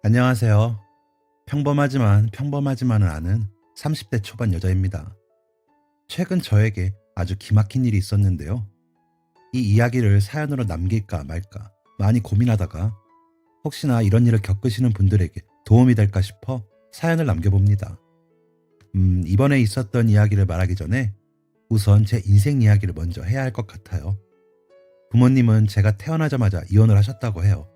안녕하세요. 평범하지만 평범하지만은 않은 30대 초반 여자입니다. 최근 저에게 아주 기막힌 일이 있었는데요. 이 이야기를 사연으로 남길까 말까 많이 고민하다가 혹시나 이런 일을 겪으시는 분들에게 도움이 될까 싶어 사연을 남겨봅니다. 이번에 있었던 이야기를 말하기 전에 우선 제 인생 이야기를 먼저 해야 할 것 같아요. 부모님은 제가 태어나자마자 이혼을 하셨다고 해요.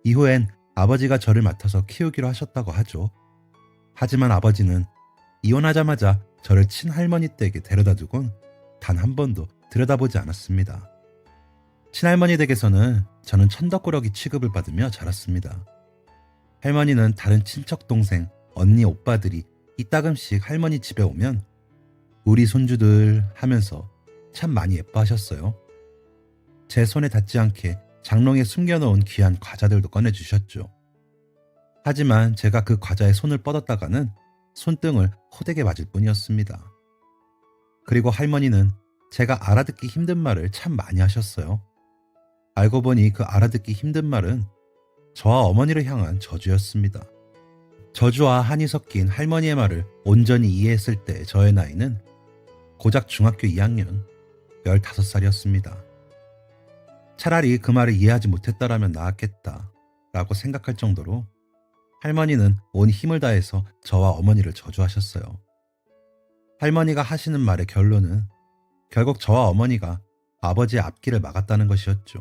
이후엔 아버지가 저를 맡아서 키우기로 하셨다고 하죠. 하지만 아버지는 이혼하자마자 저를 친할머니 댁에 데려다 두곤 단 한 번도 들여다보지 않았습니다. 친할머니 댁에서는 저는 천덕꾸러기 취급을 받으며 자랐습니다. 할머니는 다른 친척 동생, 언니, 오빠들이 이따금씩 할머니 집에 오면 우리 손주들 하면서 참 많이 예뻐하셨어요. 제 손에 닿지 않게 장롱에 숨겨놓은 귀한 과자들도 꺼내주셨죠. 하지만 제가 그 과자에 손을 뻗었다가는 손등을 호되게 맞을 뿐이었습니다. 그리고 할머니는 제가 알아듣기 힘든 말을 참 많이 하셨어요. 알고 보니 그 알아듣기 힘든 말은 저와 어머니를 향한 저주였습니다. 저주와 한이 섞인 할머니의 말을 온전히 이해했을 때 저의 나이는 고작 중학교 2학년 15살이었습니다. 차라리 그 말을 이해하지 못했다라면 나았겠다 라고 생각할 정도로 할머니는 온 힘을 다해서 저와 어머니를 저주하셨어요. 할머니가 하시는 말의 결론은 결국 저와 어머니가 아버지의 앞길을 막았다는 것이었죠.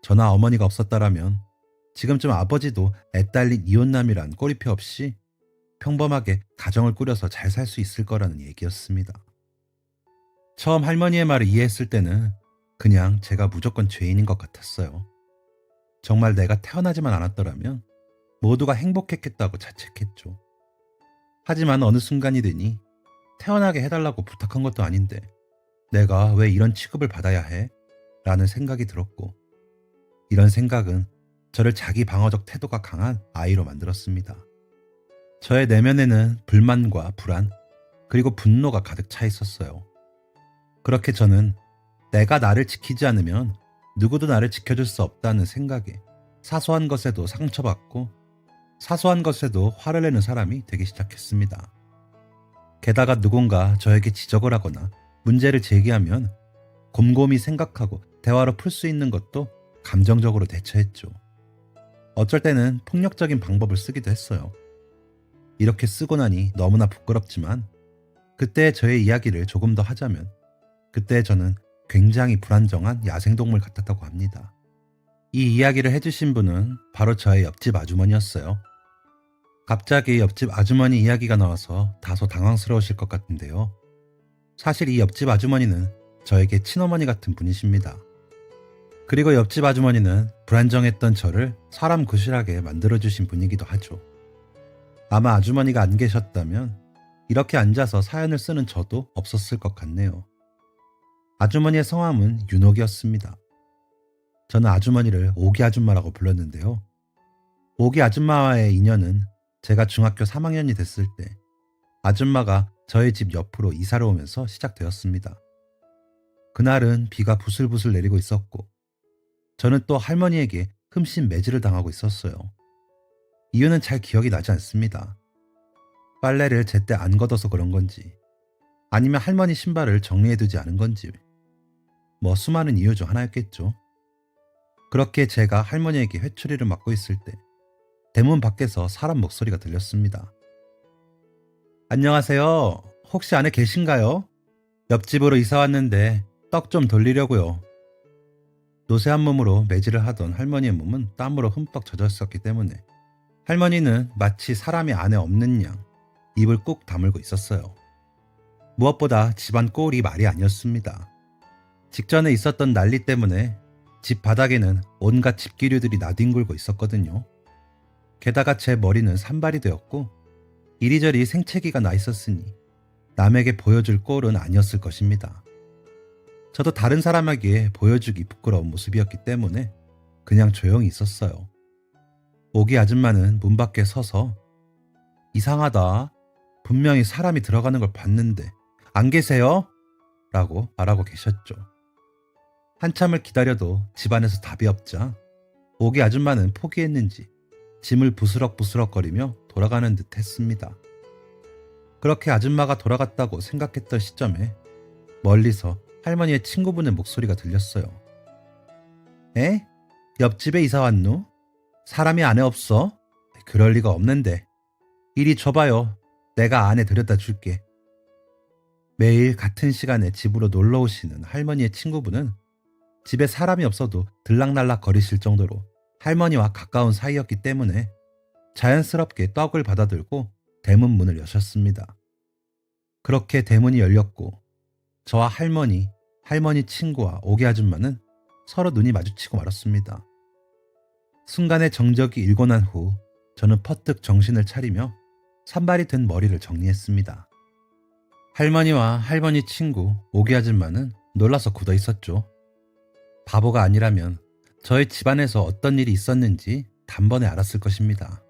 저나 어머니가 없었다라면 지금쯤 아버지도 애딸린 이혼남이란 꼬리표 없이 평범하게 가정을 꾸려서 잘 살 수 있을 거라는 얘기였습니다. 처음 할머니의 말을 이해했을 때는 그냥 제가 무조건 죄인인 것 같았어요. 정말 내가 태어나지만 않았더라면 모두가 행복했겠다고 자책했죠. 하지만 어느 순간이 되니 태어나게 해달라고 부탁한 것도 아닌데 내가 왜 이런 취급을 받아야 해? 라는 생각이 들었고 이런 생각은 저를 자기 방어적 태도가 강한 아이로 만들었습니다. 저의 내면에는 불만과 불안 그리고 분노가 가득 차 있었어요. 그렇게 저는 내가 나를 지키지 않으면 누구도 나를 지켜줄 수 없다는 생각에 사소한 것에도 상처받고 사소한 것에도 화를 내는 사람이 되기 시작했습니다. 게다가 누군가 저에게 지적을 하거나 문제를 제기하면 곰곰이 생각하고 대화로 풀 수 있는 것도 감정적으로 대처했죠. 어쩔 때는 폭력적인 방법을 쓰기도 했어요. 이렇게 쓰고 나니 너무나 부끄럽지만 그때 저의 이야기를 조금 더 하자면 그때 저는 굉장히 불안정한 야생동물 같았다고 합니다. 이 이야기를 해주신 분은 바로 저의 옆집 아주머니였어요. 갑자기 옆집 아주머니 이야기가 나와서 다소 당황스러우실 것 같은데요. 사실 이 옆집 아주머니는 저에게 친어머니 같은 분이십니다. 그리고 옆집 아주머니는 불안정했던 저를 사람 구실하게 만들어주신 분이기도 하죠. 아마 아주머니가 안 계셨다면 이렇게 앉아서 사연을 쓰는 저도 없었을 것 같네요. 아주머니의 성함은 윤옥이었습니다. 저는 아주머니를 오기 아줌마라고 불렀는데요. 오기 아줌마와의 인연은 제가 중학교 3학년이 됐을 때 아줌마가 저희 집 옆으로 이사를 오면서 시작되었습니다. 그날은 비가 부슬부슬 내리고 있었고 저는 또 할머니에게 흠씬 매질을 당하고 있었어요. 이유는 잘 기억이 나지 않습니다. 빨래를 제때 안 걷어서 그런 건지 아니면 할머니 신발을 정리해두지 않은 건지 뭐 수많은 이유 중 하나였겠죠. 그렇게 제가 할머니에게 회초리를 맞고 있을 때 대문 밖에서 사람 목소리가 들렸습니다. 안녕하세요. 혹시 안에 계신가요? 옆집으로 이사 왔는데 떡 좀 돌리려고요. 노쇠한 몸으로 매질을 하던 할머니의 몸은 땀으로 흠뻑 젖어 있었기 때문에 할머니는 마치 사람이 안에 없는 양 입을 꾹 다물고 있었어요. 무엇보다 집안 꼴이 말이 아니었습니다. 직전에 있었던 난리 때문에 집 바닥에는 온갖 집기류들이 나뒹굴고 있었거든요. 게다가 제 머리는 산발이 되었고 이리저리 생채기가 나 있었으니 남에게 보여줄 꼴은 아니었을 것입니다. 저도 다른 사람에게 보여주기 부끄러운 모습이었기 때문에 그냥 조용히 있었어요. 오기 아줌마는 문 밖에 서서 이상하다. 분명히 사람이 들어가는 걸 봤는데 안 계세요? 라고 말하고 계셨죠. 한참을 기다려도 집안에서 답이 없자 오기 아줌마는 포기했는지 짐을 부스럭부스럭거리며 돌아가는 듯 했습니다. 그렇게 아줌마가 돌아갔다고 생각했던 시점에 멀리서 할머니의 친구분의 목소리가 들렸어요. 에? 옆집에 이사 왔누? 사람이 안에 없어? 그럴 리가 없는데. 이리 줘봐요. 내가 안에 들여다 줄게. 매일 같은 시간에 집으로 놀러 오시는 할머니의 친구분은 집에 사람이 없어도 들락날락 거리실 정도로 할머니와 가까운 사이였기 때문에 자연스럽게 떡을 받아들고 대문 문을 여셨습니다. 그렇게 대문이 열렸고 저와 할머니 친구와 오기 아줌마는 서로 눈이 마주치고 말았습니다. 순간의 정적이 일고 난 후 저는 퍼뜩 정신을 차리며 산발이 된 머리를 정리했습니다. 할머니와 할머니 친구 오기 아줌마는 놀라서 굳어 있었죠. 바보가 아니라면 저희 집안에서 어떤 일이 있었는지 단번에 알았을 것입니다.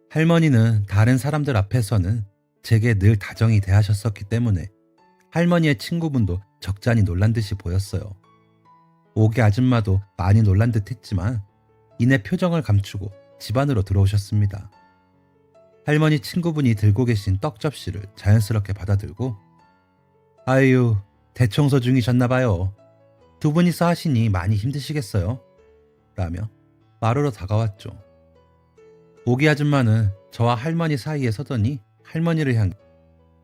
할머니는 다른 사람들 앞에서는 제게 늘 다정히 대하셨었기 때문에 할머니의 친구분도 적잖이 놀란 듯이 보였어요. 오기 아줌마도 많이 놀란 듯 했지만 이내 표정을 감추고 집 안으로 들어오셨습니다. 할머니 친구분이 들고 계신 떡 접시를 자연스럽게 받아들고 아유, 대청소 중이셨나봐요. 두 분이서 하시니 많이 힘드시겠어요? 라며 마루로 다가왔죠. 오기 아줌마는 저와 할머니 사이에 서더니 할머니를 향해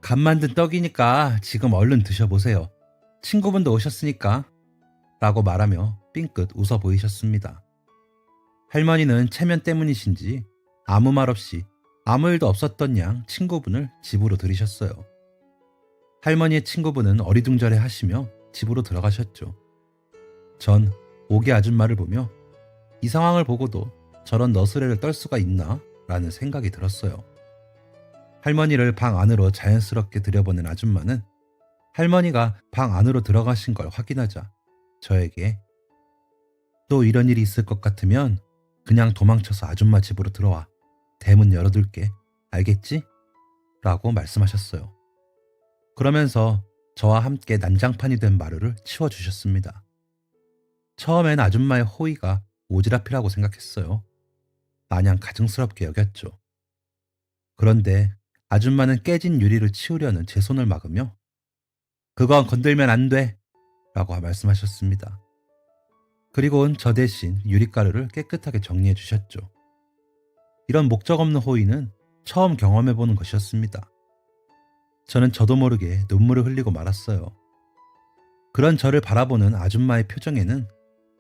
간 만든 떡이니까 지금 얼른 드셔보세요. 친구분도 오셨으니까 라고 말하며 삥끗 웃어 보이셨습니다. 할머니는 체면 때문이신지 아무 말 없이 아무 일도 없었던 양 친구분을 집으로 들이셨어요. 할머니의 친구분은 어리둥절해 하시며 집으로 들어가셨죠. 전 오기 아줌마를 보며 이 상황을 보고도 저런 너스레를 떨 수가 있나? 라는 생각이 들었어요. 할머니를 방 안으로 자연스럽게 들여보낸 아줌마는 할머니가 방 안으로 들어가신 걸 확인하자 저에게 또 이런 일이 있을 것 같으면 그냥 도망쳐서 아줌마 집으로 들어와. 대문 열어둘게. 알겠지? 라고 말씀하셨어요. 그러면서 저와 함께 난장판이 된 마루를 치워주셨습니다. 처음엔 아줌마의 호의가 오지랖이라고 생각했어요. 마냥 가증스럽게 여겼죠. 그런데 아줌마는 깨진 유리를 치우려는 제 손을 막으며 그건 건들면 안 돼! 라고 말씀하셨습니다. 그리고는 저 대신 유리가루를 깨끗하게 정리해 주셨죠. 이런 목적 없는 호의는 처음 경험해보는 것이었습니다. 저는 저도 모르게 눈물을 흘리고 말았어요. 그런 저를 바라보는 아줌마의 표정에는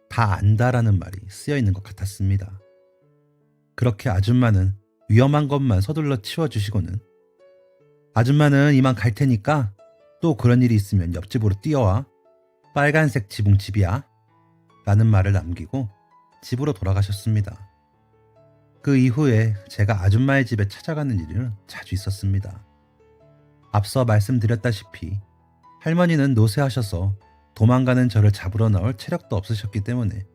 다 안다라는 말이 쓰여 있는 것 같았습니다. 그렇게 아줌마는 위험한 것만 서둘러 치워주시고는 아줌마는 이만 갈 테니까 또 그런 일이 있으면 옆집으로 뛰어와. 빨간색 지붕 집이야. 라는 말을 남기고 집으로 돌아가셨습니다. 그 이후에 제가 아줌마의 집에 찾아가는 일은 자주 있었습니다. 앞서 말씀드렸다시피 할머니는 노쇠하셔서 도망가는 저를 잡으러 나올 체력도 없으셨기 때문에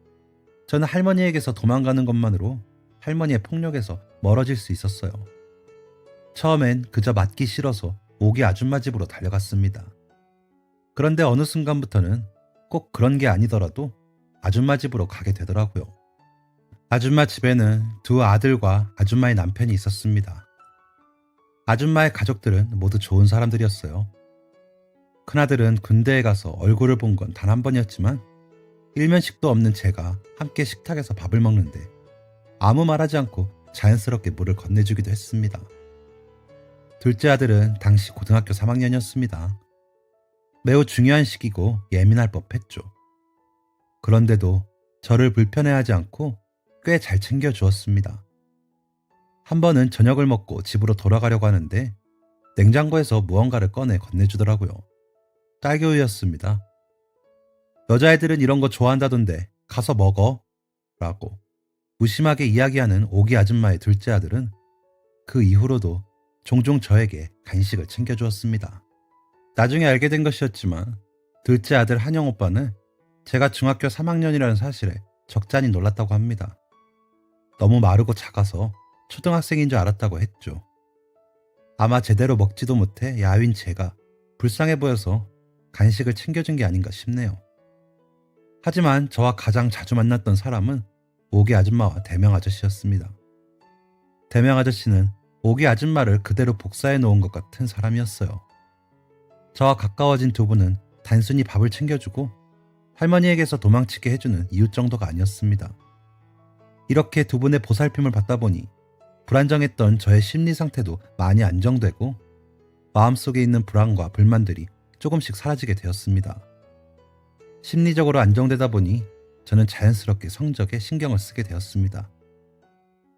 저는 할머니에게서 도망가는 것만으로 할머니의 폭력에서 멀어질 수 있었어요. 처음엔 그저 맞기 싫어서 오기 아줌마 집으로 달려갔습니다. 그런데 어느 순간부터는 꼭 그런 게 아니더라도 아줌마 집으로 가게 되더라고요. 아줌마 집에는 두 아들과 아줌마의 남편이 있었습니다. 아줌마의 가족들은 모두 좋은 사람들이었어요. 큰아들은 군대에 가서 얼굴을 본 건 단 한 번이었지만 일면식도 없는 제가 함께 식탁에서 밥을 먹는데 아무 말하지 않고 자연스럽게 물을 건네주기도 했습니다. 둘째 아들은 당시 고등학교 3학년이었습니다. 매우 중요한 시기고 예민할 법했죠. 그런데도 저를 불편해하지 않고 꽤 잘 챙겨주었습니다. 한 번은 저녁을 먹고 집으로 돌아가려고 하는데 냉장고에서 무언가를 꺼내 건네주더라고요. 딸기우유였습니다. 여자애들은 이런 거 좋아한다던데 가서 먹어 라고 무심하게 이야기하는 오기 아줌마의 둘째 아들은 그 이후로도 종종 저에게 간식을 챙겨주었습니다. 나중에 알게 된 것이었지만 둘째 아들 한영 오빠는 제가 중학교 3학년이라는 사실에 적잖이 놀랐다고 합니다. 너무 마르고 작아서 초등학생인 줄 알았다고 했죠. 아마 제대로 먹지도 못해 야윈 제가 불쌍해 보여서 간식을 챙겨준 게 아닌가 싶네요. 하지만 저와 가장 자주 만났던 사람은 오기 아줌마와 대명 아저씨였습니다. 대명 아저씨는 오기 아줌마를 그대로 복사해 놓은 것 같은 사람이었어요. 저와 가까워진 두 분은 단순히 밥을 챙겨주고 할머니에게서 도망치게 해주는 이웃 정도가 아니었습니다. 이렇게 두 분의 보살핌을 받다 보니 불안정했던 저의 심리 상태도 많이 안정되고 마음속에 있는 불안과 불만들이 조금씩 사라지게 되었습니다. 심리적으로 안정되다 보니 저는 자연스럽게 성적에 신경을 쓰게 되었습니다.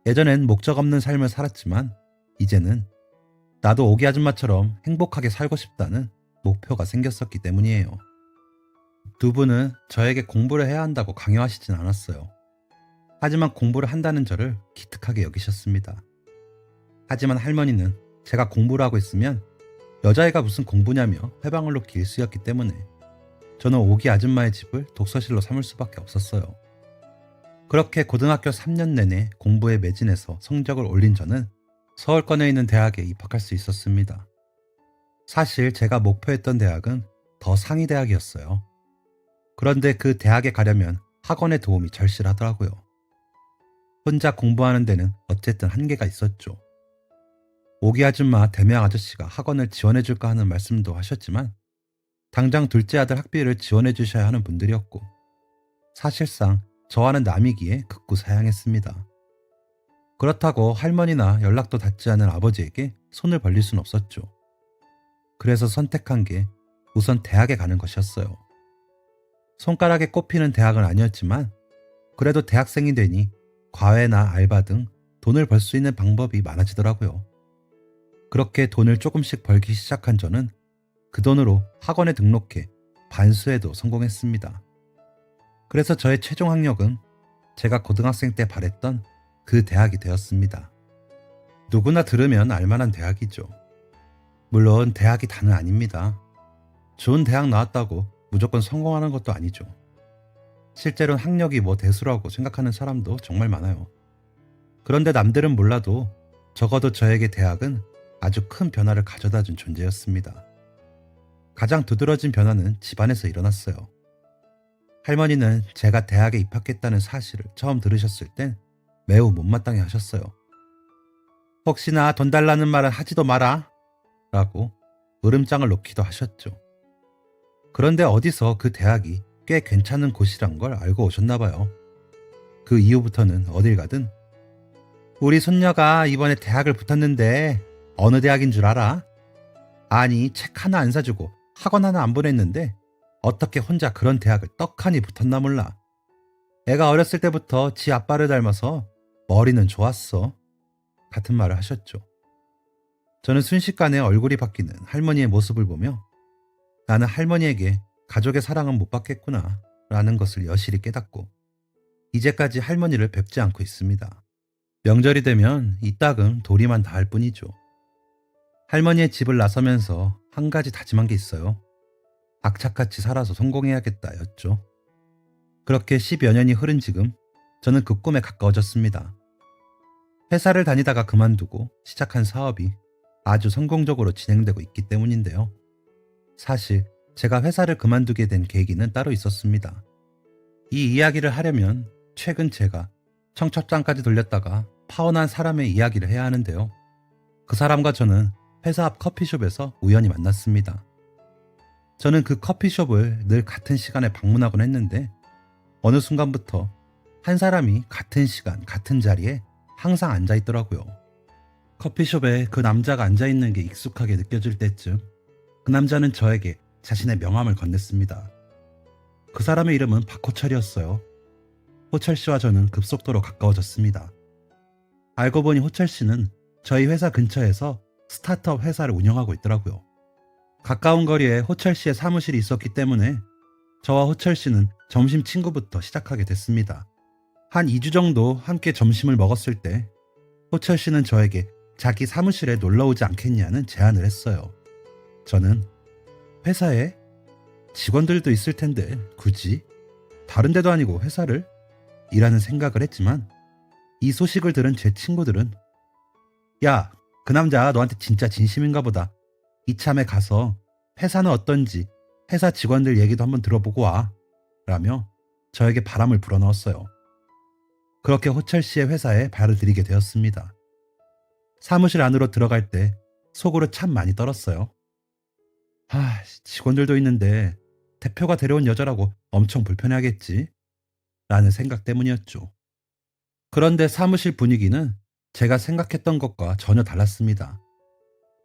예전엔 목적 없는 삶을 살았지만 이제는 나도 오기 아줌마처럼 행복하게 살고 싶다는 목표가 생겼었기 때문이에요. 두 분은 저에게 공부를 해야 한다고 강요하시진 않았어요. 하지만 공부를 한다는 저를 기특하게 여기셨습니다. 하지만 할머니는 제가 공부를 하고 있으면 여자애가 무슨 공부냐며 회방울로 길수였기 때문에 저는 오기 아줌마의 집을 독서실로 삼을 수밖에 없었어요. 그렇게 고등학교 3년 내내 공부에 매진해서 성적을 올린 저는 서울권에 있는 대학에 입학할 수 있었습니다. 사실 제가 목표했던 대학은 더 상위 대학이었어요. 그런데 그 대학에 가려면 학원의 도움이 절실하더라고요. 혼자 공부하는 데는 어쨌든 한계가 있었죠. 오기 아줌마 대명 아저씨가 학원을 지원해 줄까 하는 말씀도 하셨지만 당장 둘째 아들 학비를 지원해 주셔야 하는 분들이었고 사실상 저와는 남이기에 극구 사양했습니다. 그렇다고 할머니나 연락도 닿지 않은 아버지에게 손을 벌릴 순 없었죠. 그래서 선택한 게 우선 대학에 가는 것이었어요. 손가락에 꼽히는 대학은 아니었지만 그래도 대학생이 되니 과외나 알바 등 돈을 벌 수 있는 방법이 많아지더라고요. 그렇게 돈을 조금씩 벌기 시작한 저는 그 돈으로 학원에 등록해 반수에도 성공했습니다. 그래서 저의 최종 학력은 제가 고등학생 때 바랬던 그 대학이 되었습니다. 누구나 들으면 알만한 대학이죠. 물론 대학이 다는 아닙니다. 좋은 대학 나왔다고 무조건 성공하는 것도 아니죠. 실제로는 학력이 뭐 대수라고 생각하는 사람도 정말 많아요. 그런데 남들은 몰라도 적어도 저에게 대학은 아주 큰 변화를 가져다 준 존재였습니다. 가장 두드러진 변화는 집안에서 일어났어요. 할머니는 제가 대학에 입학했다는 사실을 처음 들으셨을 땐 매우 못마땅해 하셨어요. 혹시나 돈 달라는 말은 하지도 마라 라고 으름장을 놓기도 하셨죠. 그런데 어디서 그 대학이 꽤 괜찮은 곳이란 걸 알고 오셨나 봐요. 그 이후부터는 어딜 가든 우리 손녀가 이번에 대학을 붙었는데 어느 대학인 줄 알아? 아니 책 하나 안 사주고 학원 하나 안 보냈는데 어떻게 혼자 그런 대학을 떡하니 붙었나 몰라. 애가 어렸을 때부터 지 아빠를 닮아서 머리는 좋았어. 같은 말을 하셨죠. 저는 순식간에 얼굴이 바뀌는 할머니의 모습을 보며 나는 할머니에게 가족의 사랑은 못 받겠구나 라는 것을 여실히 깨닫고 이제까지 할머니를 뵙지 않고 있습니다. 명절이 되면 이따금 도리만 닿을 뿐이죠. 할머니의 집을 나서면서 한 가지 다짐한 게 있어요. 악착같이 살아서 성공해야겠다 였죠. 그렇게 10여 년이 흐른 지금 저는 그 꿈에 가까워졌습니다. 회사를 다니다가 그만두고 시작한 사업이 아주 성공적으로 진행되고 있기 때문인데요. 사실 제가 회사를 그만두게 된 계기는 따로 있었습니다. 이 이야기를 하려면 최근 제가 청첩장까지 돌렸다가 파혼한 사람의 이야기를 해야 하는데요. 그 사람과 저는 회사 앞 커피숍에서 우연히 만났습니다. 저는 그 커피숍을 늘 같은 시간에 방문하곤 했는데 어느 순간부터 한 사람이 같은 시간 같은 자리에 항상 앉아 있더라고요. 커피숍에 그 남자가 앉아 있는 게 익숙하게 느껴질 때쯤 그 남자는 저에게 자신의 명함을 건넸습니다. 그 사람의 이름은 박호철이었어요. 호철 씨와 저는 급속도로 가까워졌습니다. 알고 보니 호철 씨는 저희 회사 근처에서 스타트업 회사를 운영하고 있더라고요. 가까운 거리에 호철 씨의 사무실이 있었기 때문에 저와 호철 씨는 점심 친구부터 시작하게 됐습니다. 한 2주 정도 함께 점심을 먹었을 때 호철 씨는 저에게 자기 사무실에 놀러 오지 않겠냐는 제안을 했어요. 저는 회사에 직원들도 있을 텐데 굳이 다른 데도 아니고 회사를? 이라는 생각을 했지만 이 소식을 들은 제 친구들은 야, 그 남자 너한테 진짜 진심인가 보다. 이참에 가서 회사는 어떤지 회사 직원들 얘기도 한번 들어보고 와 라며 저에게 바람을 불어넣었어요. 그렇게 호철 씨의 회사에 발을 들이게 되었습니다. 사무실 안으로 들어갈 때 속으로 참 많이 떨었어요. 직원들도 있는데 대표가 데려온 여자라고 엄청 불편해하겠지? 라는 생각 때문이었죠. 그런데 사무실 분위기는 제가 생각했던 것과 전혀 달랐습니다.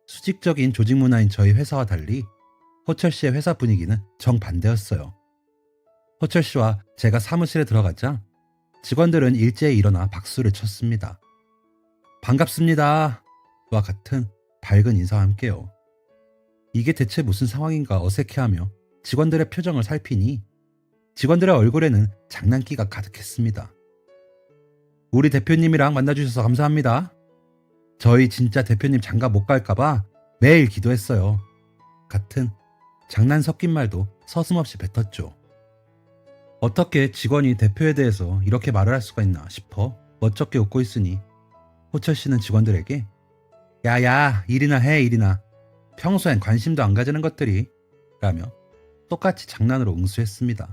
수직적인 조직 문화인 저희 회사와 달리 호철 씨의 회사 분위기는 정반대였어요. 호철 씨와 제가 사무실에 들어가자 직원들은 일제히 일어나 박수를 쳤습니다. 반갑습니다. 와 같은 밝은 인사와 함께요. 이게 대체 무슨 상황인가 어색해하며 직원들의 표정을 살피니 직원들의 얼굴에는 장난기가 가득했습니다. 우리 대표님이랑 만나주셔서 감사합니다. 저희 진짜 대표님 장가 못 갈까봐 매일 기도했어요. 같은 장난 섞인 말도 서슴없이 뱉었죠. 어떻게 직원이 대표에 대해서 이렇게 말을 할 수가 있나 싶어 멋쩍게 웃고 있으니 호철 씨는 직원들에게 야야 일이나 해 일이나 평소엔 관심도 안 가지는 것들이 라며 똑같이 장난으로 응수했습니다.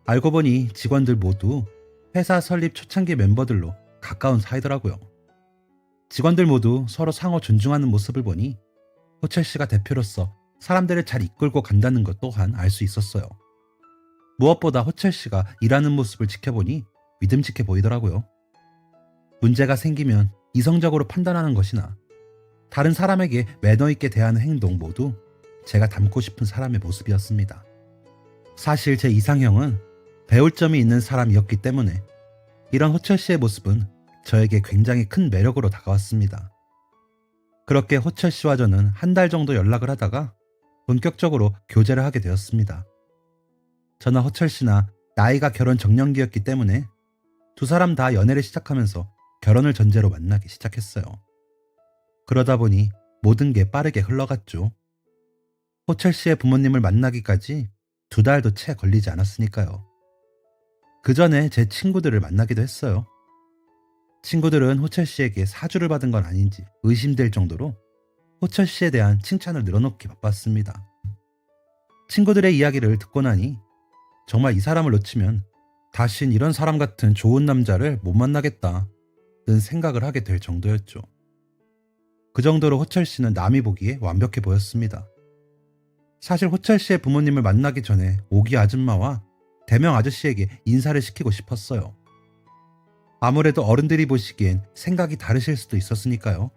알고 보니 직원들 모두 회사 설립 초창기 멤버들로 가까운 사이더라고요. 직원들 모두 서로 상호 존중하는 모습을 보니 호철 씨가 대표로서 사람들을 잘 이끌고 간다는 것 또한 알 수 있었어요. 무엇보다 호철 씨가 일하는 모습을 지켜보니 믿음직해 보이더라고요. 문제가 생기면 이성적으로 판단하는 것이나 다른 사람에게 매너 있게 대하는 행동 모두 제가 닮고 싶은 사람의 모습이었습니다. 사실 제 이상형은 배울 점이 있는 사람이었기 때문에 이런 호철 씨의 모습은 저에게 굉장히 큰 매력으로 다가왔습니다. 그렇게 호철 씨와 저는 한 달 정도 연락을 하다가 본격적으로 교제를 하게 되었습니다. 저나 호철 씨나 나이가 결혼 적령기였기 때문에 두 사람 다 연애를 시작하면서 결혼을 전제로 만나기 시작했어요. 그러다 보니 모든 게 빠르게 흘러갔죠. 호철 씨의 부모님을 만나기까지 2달도 채 걸리지 않았으니까요. 그 전에 제 친구들을 만나기도 했어요. 친구들은 호철 씨에게 사주를 받은 건 아닌지 의심될 정도로 호철 씨에 대한 칭찬을 늘어놓기 바빴습니다. 친구들의 이야기를 듣고 나니 정말 이 사람을 놓치면 다신 이런 사람 같은 좋은 남자를 못 만나겠다는 생각을 하게 될 정도였죠. 그 정도로 호철 씨는 남이 보기에 완벽해 보였습니다. 사실 호철 씨의 부모님을 만나기 전에 오기 아줌마와 대명 아저씨에게 인사를 시키고 싶었어요. 아무래도 어른들이 보시기엔 생각이 다르실 수도 있었으니까요.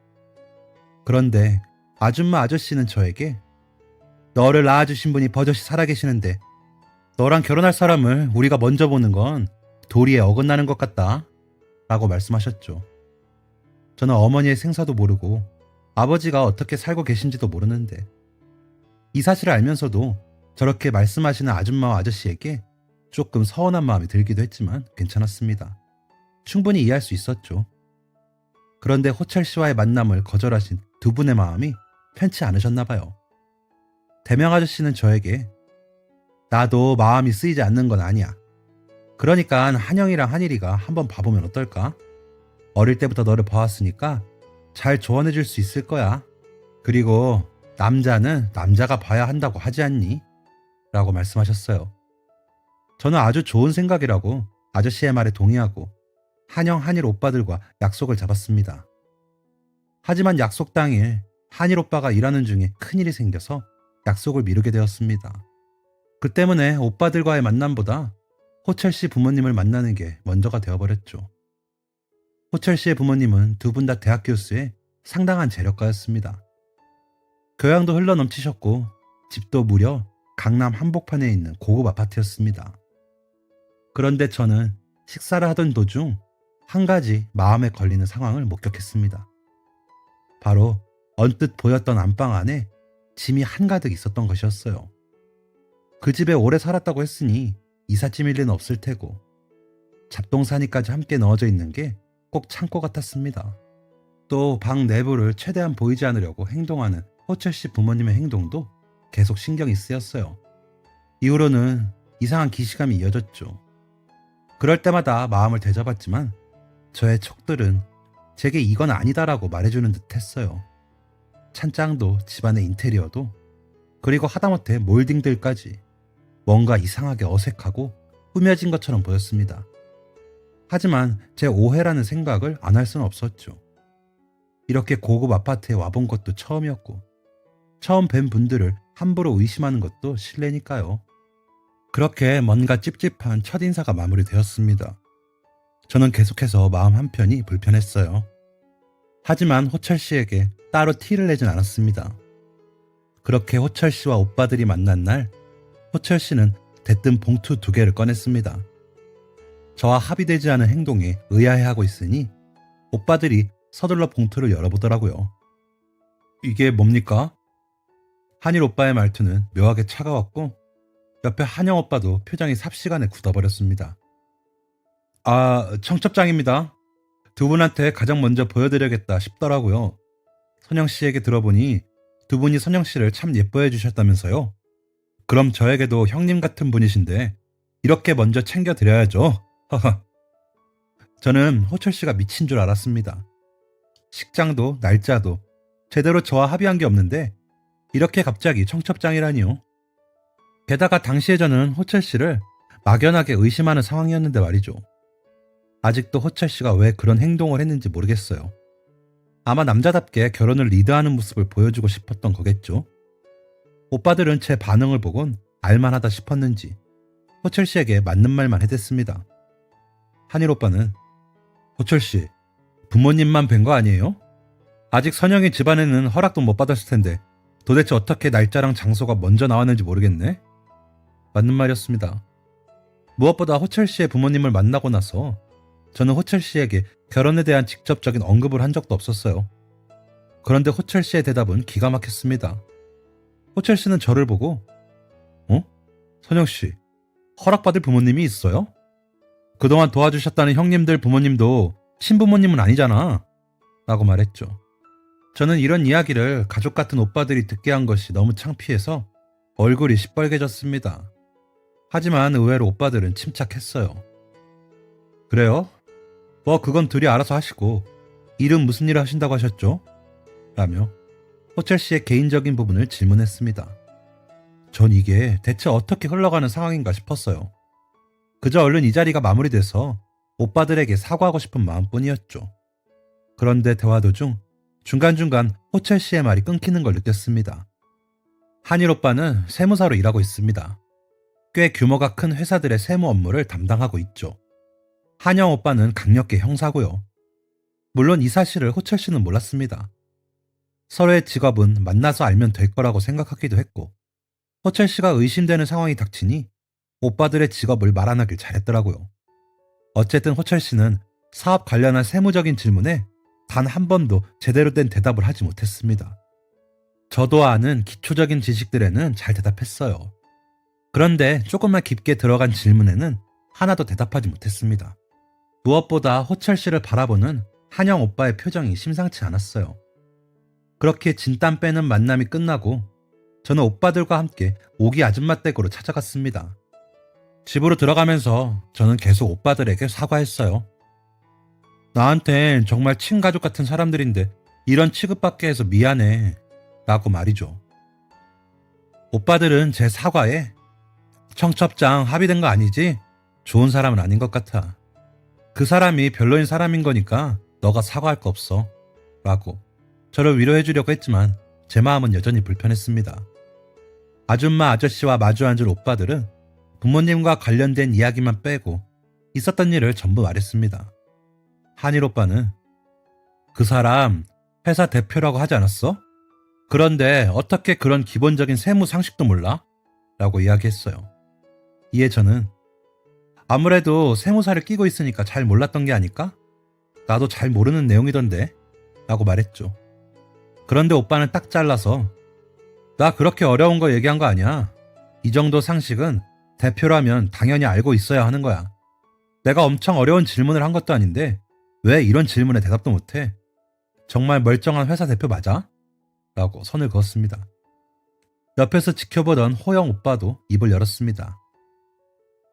그런데 아줌마 아저씨는 저에게 너를 낳아주신 분이 버젓이 살아계시는데 너랑 결혼할 사람을 우리가 먼저 보는 건 도리에 어긋나는 것 같다 라고 말씀하셨죠. 저는 어머니의 생사도 모르고 아버지가 어떻게 살고 계신지도 모르는데 이 사실을 알면서도 저렇게 말씀하시는 아줌마와 아저씨에게 조금 서운한 마음이 들기도 했지만 괜찮았습니다. 충분히 이해할 수 있었죠. 그런데 호철 씨와의 만남을 거절하신 두 분의 마음이 편치 않으셨나 봐요. 대명 아저씨는 저에게 나도 마음이 쓰이지 않는 건 아니야. 그러니까 한영이랑 한일이가 한번 봐보면 어떨까? 어릴 때부터 너를 봐왔으니까 잘 조언해 줄 수 있을 거야. 그리고 남자는 남자가 봐야 한다고 하지 않니? 라고 말씀하셨어요. 저는 아주 좋은 생각이라고 아저씨의 말에 동의하고 한영, 한일 오빠들과 약속을 잡았습니다. 하지만 약속 당일 한일 오빠가 일하는 중에 큰일이 생겨서 약속을 미루게 되었습니다. 그 때문에 오빠들과의 만남보다 호철 씨 부모님을 만나는 게 먼저가 되어버렸죠. 호철 씨의 부모님은 두 분 다 대학 교수의 상당한 재력가였습니다. 교양도 흘러넘치셨고 집도 무려 강남 한복판에 있는 고급 아파트였습니다. 그런데 저는 식사를 하던 도중 한 가지 마음에 걸리는 상황을 목격했습니다. 바로 언뜻 보였던 안방 안에 짐이 한가득 있었던 것이었어요. 그 집에 오래 살았다고 했으니 이삿짐일 리는 없을 테고 잡동사니까지 함께 넣어져 있는 게 꼭 창고 같았습니다. 또 방 내부를 최대한 보이지 않으려고 행동하는 호철 씨 부모님의 행동도 계속 신경이 쓰였어요. 이후로는 이상한 기시감이 이어졌죠. 그럴 때마다 마음을 되잡았지만 저의 촉들은 제게 이건 아니다라고 말해주는 듯 했어요. 찬장도 집안의 인테리어도 그리고 하다못해 몰딩들까지 뭔가 이상하게 어색하고 꾸며진 것처럼 보였습니다. 하지만 제 오해라는 생각을 안 할 수는 없었죠. 이렇게 고급 아파트에 와본 것도 처음이었고, 처음 뵌 분들을 함부로 의심하는 것도 실례니까요. 그렇게 뭔가 찝찝한 첫인사가 마무리되었습니다. 저는 계속해서 마음 한편이 불편했어요. 하지만 호철 씨에게 따로 티를 내진 않았습니다. 그렇게 호철 씨와 오빠들이 만난 날, 호철 씨는 대뜸 봉투 2개를 꺼냈습니다. 저와 합의되지 않은 행동에 의아해하고 있으니 오빠들이 서둘러 봉투를 열어보더라고요. 이게 뭡니까? 한일 오빠의 말투는 묘하게 차가웠고 옆에 한영 오빠도 표정이 삽시간에 굳어버렸습니다. 아, 청첩장입니다. 두 분한테 가장 먼저 보여드려야겠다 싶더라고요. 선영 씨에게 들어보니 두 분이 선영 씨를 참 예뻐해 주셨다면서요? 그럼 저에게도 형님 같은 분이신데 이렇게 먼저 챙겨드려야죠. 허허. 저는 호철 씨가 미친 줄 알았습니다. 식장도 날짜도 제대로 저와 합의한 게 없는데 이렇게 갑자기 청첩장이라니요. 게다가 당시에 저는 호철 씨를 막연하게 의심하는 상황이었는데 말이죠. 아직도 호철 씨가 왜 그런 행동을 했는지 모르겠어요. 아마 남자답게 결혼을 리드하는 모습을 보여주고 싶었던 거겠죠. 오빠들은 제 반응을 보곤 알만하다 싶었는지 호철 씨에게 맞는 말만 해댔습니다. 한일 오빠는 호철 씨, 부모님만 뵌 거 아니에요? 아직 선영이 집안에는 허락도 못 받았을 텐데 도대체 어떻게 날짜랑 장소가 먼저 나왔는지 모르겠네? 맞는 말이었습니다. 무엇보다 호철 씨의 부모님을 만나고 나서 저는 호철 씨에게 결혼에 대한 직접적인 언급을 한 적도 없었어요. 그런데 호철 씨의 대답은 기가 막혔습니다. 호철 씨는 저를 보고 선영 씨, 허락받을 부모님이 있어요? 그동안 도와주셨다는 형님들 부모님도 친부모님은 아니잖아 라고 말했죠. 저는 이런 이야기를 가족 같은 오빠들이 듣게 한 것이 너무 창피해서 얼굴이 시뻘개졌습니다. 하지만 의외로 오빠들은 침착했어요. 그래요? 뭐 그건 둘이 알아서 하시고 일은 무슨 일을 하신다고 하셨죠? 라며 호철 씨의 개인적인 부분을 질문했습니다. 전 이게 대체 어떻게 흘러가는 상황인가 싶었어요. 그저 얼른 이 자리가 마무리돼서 오빠들에게 사과하고 싶은 마음뿐이었죠. 그런데 대화 도중 중간중간 호철 씨의 말이 끊기는 걸 느꼈습니다. 한일 오빠는 세무사로 일하고 있습니다. 꽤 규모가 큰 회사들의 세무 업무를 담당하고 있죠. 한영 오빠는 강력계 형사고요. 물론 이 사실을 호철 씨는 몰랐습니다. 서로의 직업은 만나서 알면 될 거라고 생각하기도 했고 호철 씨가 의심되는 상황이 닥치니 오빠들의 직업을 말 안 하길 잘했더라고요. 어쨌든 호철 씨는 사업 관련한 세무적인 질문에 단 한 번도 제대로 된 대답을 하지 못했습니다. 저도 아는 기초적인 지식들에는 잘 대답했어요. 그런데 조금만 깊게 들어간 질문에는 하나도 대답하지 못했습니다. 무엇보다 호철 씨를 바라보는 한영 오빠의 표정이 심상치 않았어요. 그렇게 진땀 빼는 만남이 끝나고 저는 오빠들과 함께 오기 아줌마 댁으로 찾아갔습니다. 집으로 들어가면서 저는 계속 오빠들에게 사과했어요. 나한텐 정말 친가족 같은 사람들인데 이런 취급받게 해서 미안해 라고 말이죠. 오빠들은 제 사과에 청첩장 합의된 거 아니지? 좋은 사람은 아닌 것 같아. 그 사람이 별로인 사람인 거니까 너가 사과할 거 없어 라고 저를 위로해 주려고 했지만 제 마음은 여전히 불편했습니다. 아줌마 아저씨와 마주 앉은 오빠들은 부모님과 관련된 이야기만 빼고 있었던 일을 전부 말했습니다. 한일 오빠는 그 사람 회사 대표라고 하지 않았어? 그런데 어떻게 그런 기본적인 세무 상식도 몰라? 라고 이야기했어요. 이에 저는 아무래도 세무사를 끼고 있으니까 잘 몰랐던 게 아닐까? 나도 잘 모르는 내용이던데 라고 말했죠. 그런데 오빠는 딱 잘라서 나 그렇게 어려운 거 얘기한 거 아니야. 이 정도 상식은 대표라면 당연히 알고 있어야 하는 거야. 내가 엄청 어려운 질문을 한 것도 아닌데 왜 이런 질문에 대답도 못해? 정말 멀쩡한 회사 대표 맞아? 라고 선을 그었습니다. 옆에서 지켜보던 호영 오빠도 입을 열었습니다.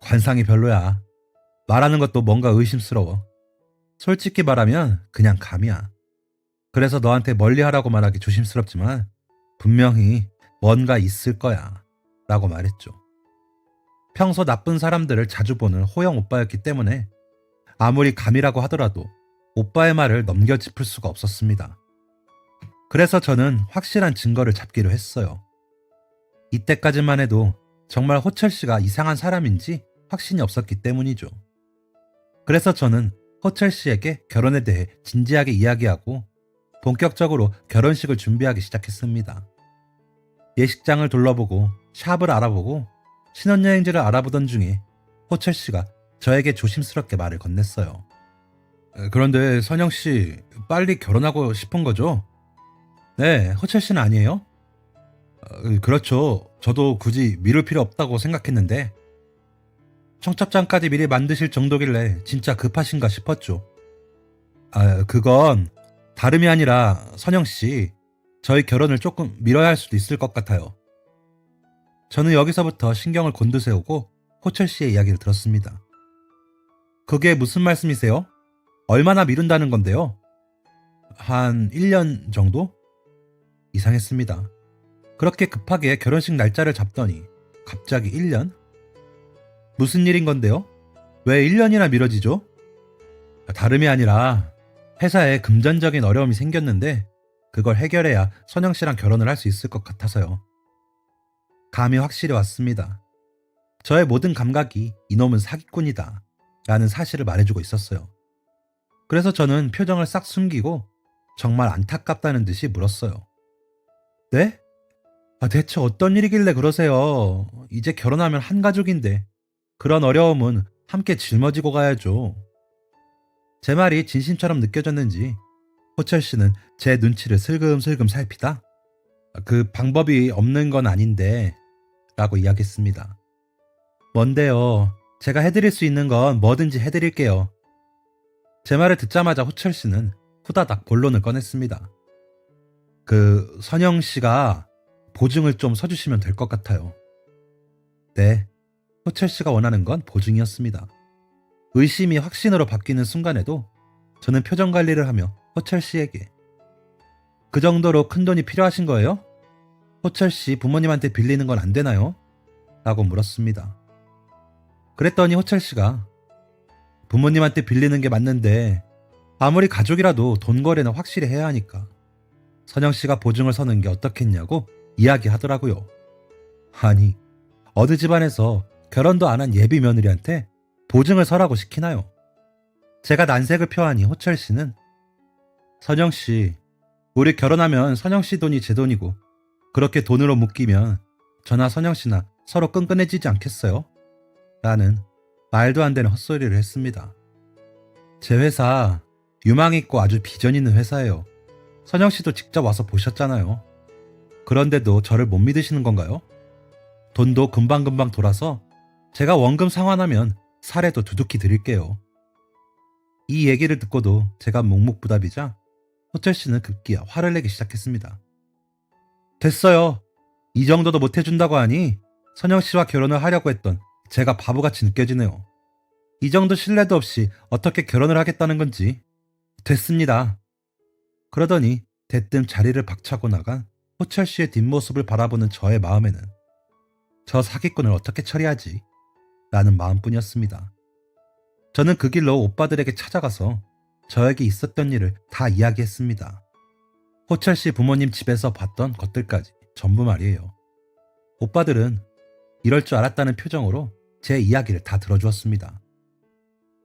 관상이 별로야. 말하는 것도 뭔가 의심스러워. 솔직히 말하면 그냥 감이야. 그래서 너한테 멀리하라고 말하기 조심스럽지만 분명히 뭔가 있을 거야 라고 말했죠. 평소 나쁜 사람들을 자주 보는 호영 오빠였기 때문에 아무리 감이라고 하더라도 오빠의 말을 넘겨짚을 수가 없었습니다. 그래서 저는 확실한 증거를 잡기로 했어요. 이때까지만 해도 정말 호철 씨가 이상한 사람인지 확신이 없었기 때문이죠. 그래서 저는 호철 씨에게 결혼에 대해 진지하게 이야기하고 본격적으로 결혼식을 준비하기 시작했습니다. 예식장을 둘러보고 샵을 알아보고 신혼여행지를 알아보던 중에 호철 씨가 저에게 조심스럽게 말을 건넸어요. 그런데 선영 씨, 빨리 결혼하고 싶은 거죠? 네, 호철 씨는 아니에요? 그렇죠. 저도 굳이 미룰 필요 없다고 생각했는데 청첩장까지 미리 만드실 정도길래 진짜 급하신가 싶었죠. 그건 다름이 아니라 선영 씨, 저희 결혼을 조금 미뤄야 할 수도 있을 것 같아요. 저는 여기서부터 신경을 곤두세우고 호철 씨의 이야기를 들었습니다. 그게 무슨 말씀이세요? 얼마나 미룬다는 건데요? 한 1년 정도? 이상했습니다. 그렇게 급하게 결혼식 날짜를 잡더니 갑자기 1년? 무슨 일인 건데요? 왜 1년이나 미뤄지죠? 다름이 아니라 회사에 금전적인 어려움이 생겼는데 그걸 해결해야 선영 씨랑 결혼을 할 수 있을 것 같아서요. 감이 확실히 왔습니다. 저의 모든 감각이 이놈은 사기꾼이다 라는 사실을 말해주고 있었어요. 그래서 저는 표정을 싹 숨기고 정말 안타깝다는 듯이 물었어요. 네? 대체 어떤 일이길래 그러세요? 이제 결혼하면 한 가족인데 그런 어려움은 함께 짊어지고 가야죠. 제 말이 진심처럼 느껴졌는지 호철 씨는 제 눈치를 슬금슬금 살피다 그 방법이 없는 건 아닌데 라고 이야기했습니다. 뭔데요? 제가 해드릴 수 있는 건 뭐든지 해드릴게요. 제 말을 듣자마자 호철 씨는 후다닥 본론을 꺼냈습니다. 선영 씨가 보증을 좀 서주시면 될 것 같아요. 네, 호철 씨가 원하는 건 보증이었습니다. 의심이 확신으로 바뀌는 순간에도 저는 표정 관리를 하며 호철 씨에게 그 정도로 큰 돈이 필요하신 거예요? 호철 씨 부모님한테 빌리는 건 안 되나요? 라고 물었습니다. 그랬더니 호철 씨가 부모님한테 빌리는 게 맞는데 아무리 가족이라도 돈 거래는 확실히 해야 하니까 선영 씨가 보증을 서는 게 어떻겠냐고 이야기하더라고요. 아니, 어느 집안에서 결혼도 안 한 예비 며느리한테 보증을 서라고 시키나요? 제가 난색을 표하니 호철 씨는 선영 씨, 우리 결혼하면 선영 씨 돈이 제 돈이고 그렇게 돈으로 묶이면 저나 선영 씨나 서로 끈끈해지지 않겠어요? 라는 말도 안 되는 헛소리를 했습니다. 제 회사 유망 있고 아주 비전 있는 회사예요. 선영 씨도 직접 와서 보셨잖아요. 그런데도 저를 못 믿으시는 건가요? 돈도 금방금방 돌아서 제가 원금 상환하면 사례도 두둑히 드릴게요. 이 얘기를 듣고도 제가 묵묵부답이자 호철 씨는 급기야 화를 내기 시작했습니다. 됐어요. 이 정도도 못 해준다고 하니 선영 씨와 결혼을 하려고 했던 제가 바보같이 느껴지네요. 이 정도 신뢰도 없이 어떻게 결혼을 하겠다는 건지. 됐습니다. 그러더니 대뜸 자리를 박차고 나간 호철 씨의 뒷모습을 바라보는 저의 마음에는 저 사기꾼을 어떻게 처리하지? 라는 마음뿐이었습니다. 저는 그 길로 오빠들에게 찾아가서 저에게 있었던 일을 다 이야기했습니다. 호철 씨 부모님 집에서 봤던 것들까지 전부 말이에요. 오빠들은 이럴 줄 알았다는 표정으로 제 이야기를 다 들어주었습니다.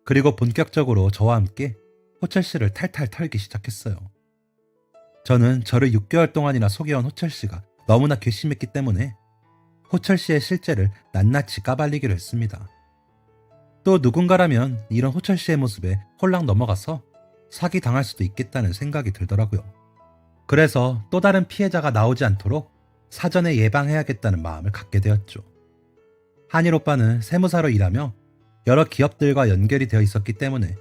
그리고 본격적으로 저와 함께 호철 씨를 탈탈 털기 시작했어요. 저는 저를 6개월 동안이나 속여온 호철 씨가 너무나 괘씸했기 때문에 호철 씨의 실제를 낱낱이 까발리기로 했습니다. 또 누군가라면 이런 호철 씨의 모습에 홀랑 넘어가서 사기 당할 수도 있겠다는 생각이 들더라고요. 그래서 또 다른 피해자가 나오지 않도록 사전에 예방해야겠다는 마음을 갖게 되었죠. 한일 오빠는 세무사로 일하며 여러 기업들과 연결이 되어 있었기 때문에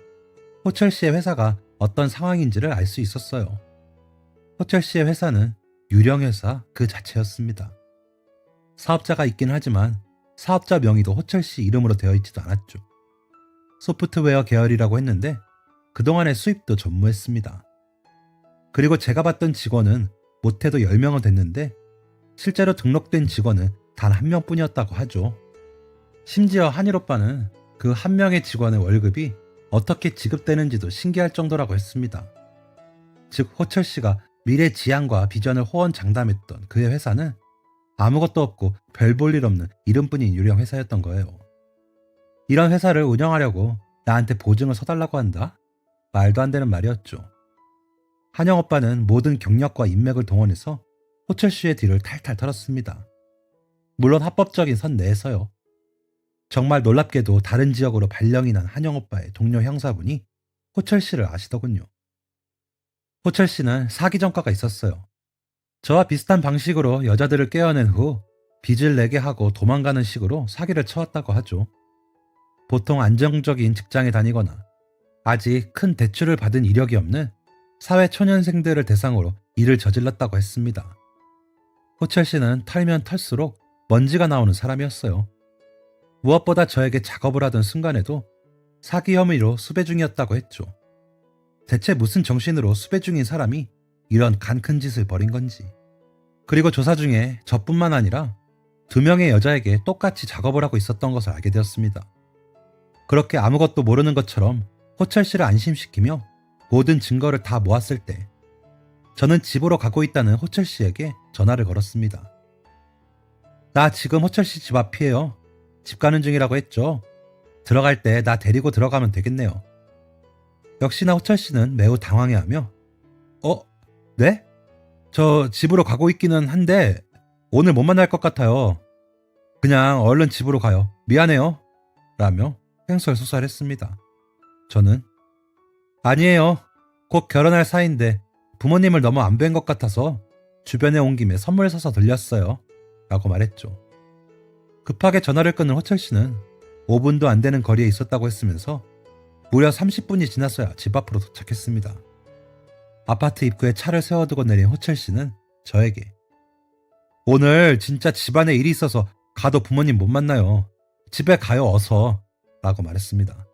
호철 씨의 회사가 어떤 상황인지를 알 수 있었어요. 호철 씨의 회사는 유령회사 그 자체였습니다. 사업자가 있긴 하지만 사업자 명의도 호철 씨 이름으로 되어 있지도 않았죠. 소프트웨어 계열이라고 했는데 그동안의 수입도 전무했습니다. 그리고 제가 봤던 직원은 못해도 10명은 됐는데 실제로 등록된 직원은 단 1명뿐이었다고 하죠. 심지어 한일 오빠는 그 한 명의 직원의 월급이 어떻게 지급되는지도 신기할 정도라고 했습니다. 즉 호철 씨가 미래 지향과 비전을 호언장담했던 그의 회사는 아무것도 없고 별 볼 일 없는 이름뿐인 유령 회사였던 거예요. 이런 회사를 운영하려고 나한테 보증을 서달라고 한다? 말도 안 되는 말이었죠. 한영 오빠는 모든 경력과 인맥을 동원해서 호철 씨의 뒤를 탈탈 털었습니다. 물론 합법적인 선 내에서요. 정말 놀랍게도 다른 지역으로 발령이 난 한영 오빠의 동료 형사분이 호철 씨를 아시더군요. 호철 씨는 사기 전과가 있었어요. 저와 비슷한 방식으로 여자들을 깨어낸 후 빚을 내게 하고 도망가는 식으로 사기를 쳐왔다고 하죠. 보통 안정적인 직장에 다니거나 아직 큰 대출을 받은 이력이 없는 사회 초년생들을 대상으로 일을 저질렀다고 했습니다. 호철 씨는 털면 털수록 먼지가 나오는 사람이었어요. 무엇보다 저에게 작업을 하던 순간에도 사기 혐의로 수배 중이었다고 했죠. 대체 무슨 정신으로 수배 중인 사람이 이런 간 큰 짓을 벌인 건지. 그리고 조사 중에 저뿐만 아니라 2명의 여자에게 똑같이 작업을 하고 있었던 것을 알게 되었습니다. 그렇게 아무것도 모르는 것처럼 호철 씨를 안심시키며 모든 증거를 다 모았을 때 저는 집으로 가고 있다는 호철 씨에게 전화를 걸었습니다. 나 지금 호철 씨 집 앞이에요. 집 가는 중이라고 했죠. 들어갈 때 나 데리고 들어가면 되겠네요. 역시나 호철 씨는 매우 당황해하며 네? 저 집으로 가고 있기는 한데 오늘 못 만날 것 같아요. 그냥 얼른 집으로 가요. 미안해요. 라며 횡설수설했습니다. 저는 아니에요. 곧 결혼할 사이인데 부모님을 너무 안 뵌 것 같아서 주변에 온 김에 선물 사서 들렸어요. 라고 말했죠. 급하게 전화를 끊은 호철 씨는 5분도 안 되는 거리에 있었다고 했으면서 무려 30분이 지났어야 집 앞으로 도착했습니다. 아파트 입구에 차를 세워두고 내린 호철 씨는 저에게 오늘 진짜 집안에 일이 있어서 가도 부모님 못 만나요. 집에 가요 어서 라고 말했습니다.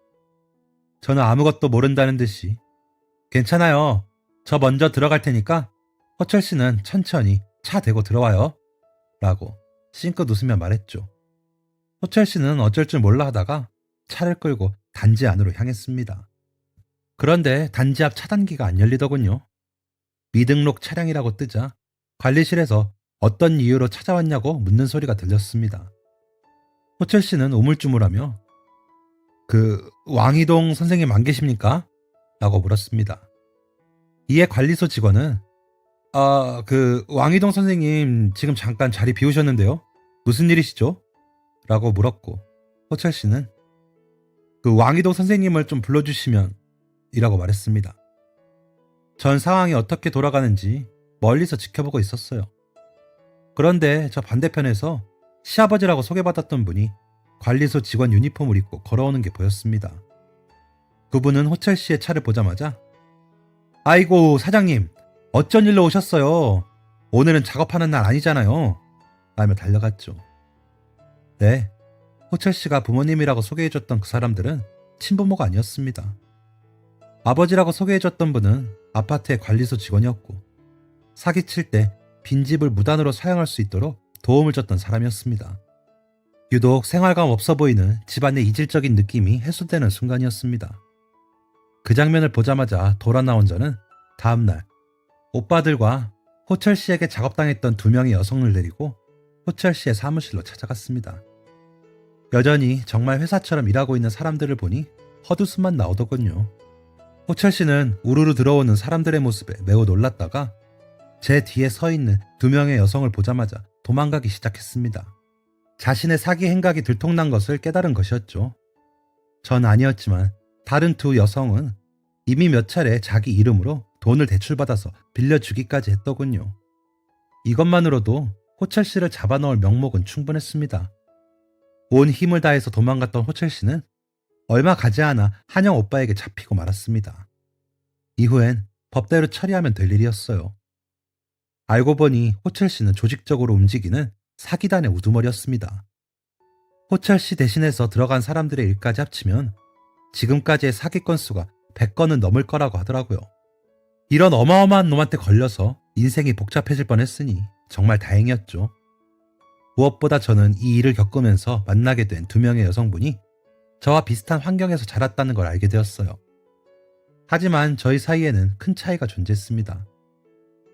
저는 아무것도 모른다는 듯이 괜찮아요. 저 먼저 들어갈 테니까 호철 씨는 천천히 차 대고 들어와요. 라고 싱긋 웃으며 말했죠. 호철 씨는 어쩔 줄 몰라 하다가 차를 끌고 단지 안으로 향했습니다. 그런데 단지 앞 차단기가 안 열리더군요. 미등록 차량이라고 뜨자 관리실에서 어떤 이유로 찾아왔냐고 묻는 소리가 들렸습니다. 호철 씨는 우물쭈물하며 왕이동 선생님 안 계십니까? 라고 물었습니다. 이에 관리소 직원은 왕이동 선생님 지금 잠깐 자리 비우셨는데요. 무슨 일이시죠? 라고 물었고 호철 씨는 왕이동 선생님을 좀 불러주시면 이라고 말했습니다. 전 상황이 어떻게 돌아가는지 멀리서 지켜보고 있었어요. 그런데 저 반대편에서 시아버지라고 소개받았던 분이 관리소 직원 유니폼을 입고 걸어오는 게 보였습니다. 그분은 호철 씨의 차를 보자마자 아이고 사장님 어쩐 일로 오셨어요? 오늘은 작업하는 날 아니잖아요. 라며 달려갔죠. 네, 호철 씨가 부모님이라고 소개해줬던 그 사람들은 친부모가 아니었습니다. 아버지라고 소개해줬던 분은 아파트의 관리소 직원이었고 사기칠 때 빈집을 무단으로 사용할 수 있도록 도움을 줬던 사람이었습니다. 유독 생활감 없어 보이는 집안의 이질적인 느낌이 해소되는 순간이었습니다. 그 장면을 보자마자 돌아 나온 저는 다음날 오빠들과 호철 씨에게 작업당했던 2명의 여성을 데리고 호철 씨의 사무실로 찾아갔습니다. 여전히 정말 회사처럼 일하고 있는 사람들을 보니 헛웃음만 나오더군요. 호철 씨는 우르르 들어오는 사람들의 모습에 매우 놀랐다가 제 뒤에 서 있는 2명의 여성을 보자마자 도망가기 시작했습니다. 자신의 사기 행각이 들통난 것을 깨달은 것이었죠. 전 아니었지만 다른 2 여성은 이미 몇 차례 자기 이름으로 돈을 대출받아서 빌려주기까지 했더군요. 이것만으로도 호철 씨를 잡아넣을 명목은 충분했습니다. 온 힘을 다해서 도망갔던 호철 씨는 얼마 가지 않아 한영 오빠에게 잡히고 말았습니다. 이후엔 법대로 처리하면 될 일이었어요. 알고 보니 호철 씨는 조직적으로 움직이는 사기단의 우두머리였습니다. 호철 씨 대신해서 들어간 사람들의 일까지 합치면 지금까지의 사기 건수가 100건은 넘을 거라고 하더라고요. 이런 어마어마한 놈한테 걸려서 인생이 복잡해질 뻔했으니 정말 다행이었죠. 무엇보다 저는 이 일을 겪으면서 만나게 된 2명의 여성분이 저와 비슷한 환경에서 자랐다는 걸 알게 되었어요. 하지만 저희 사이에는 큰 차이가 존재했습니다.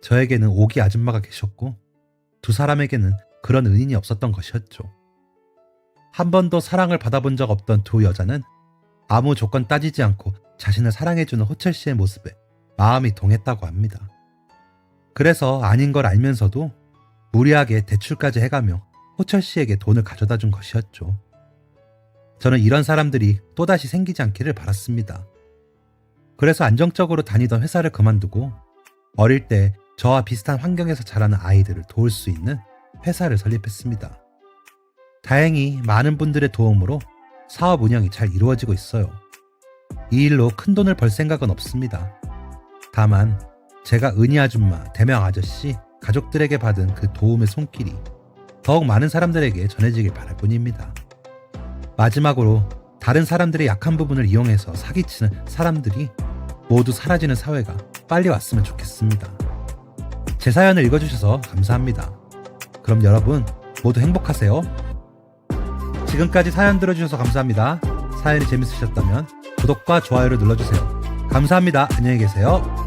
저에게는 오기 아줌마가 계셨고 두 사람에게는 그런 은인이 없었던 것이었죠. 한 번도 사랑을 받아본 적 없던 두 여자는 아무 조건 따지지 않고 자신을 사랑해주는 호철 씨의 모습에 마음이 동했다고 합니다. 그래서 아닌 걸 알면서도 무리하게 대출까지 해가며 호철 씨에게 돈을 가져다 준 것이었죠. 저는 이런 사람들이 또다시 생기지 않기를 바랐습니다. 그래서 안정적으로 다니던 회사를 그만두고 어릴 때 저와 비슷한 환경에서 자라는 아이들을 도울 수 있는 회사를 설립했습니다. 다행히 많은 분들의 도움으로 사업 운영이 잘 이루어지고 있어요. 이 일로 큰 돈을 벌 생각은 없습니다. 다만 제가 은희 아줌마, 대명 아저씨, 가족들에게 받은 그 도움의 손길이 더욱 많은 사람들에게 전해지길 바랄 뿐입니다. 마지막으로 다른 사람들의 약한 부분을 이용해서 사기치는 사람들이 모두 사라지는 사회가 빨리 왔으면 좋겠습니다. 제 사연을 읽어주셔서 감사합니다. 그럼 여러분 모두 행복하세요. 지금까지 사연 들어주셔서 감사합니다. 사연이 재밌으셨다면 구독과 좋아요를 눌러주세요. 감사합니다. 안녕히 계세요.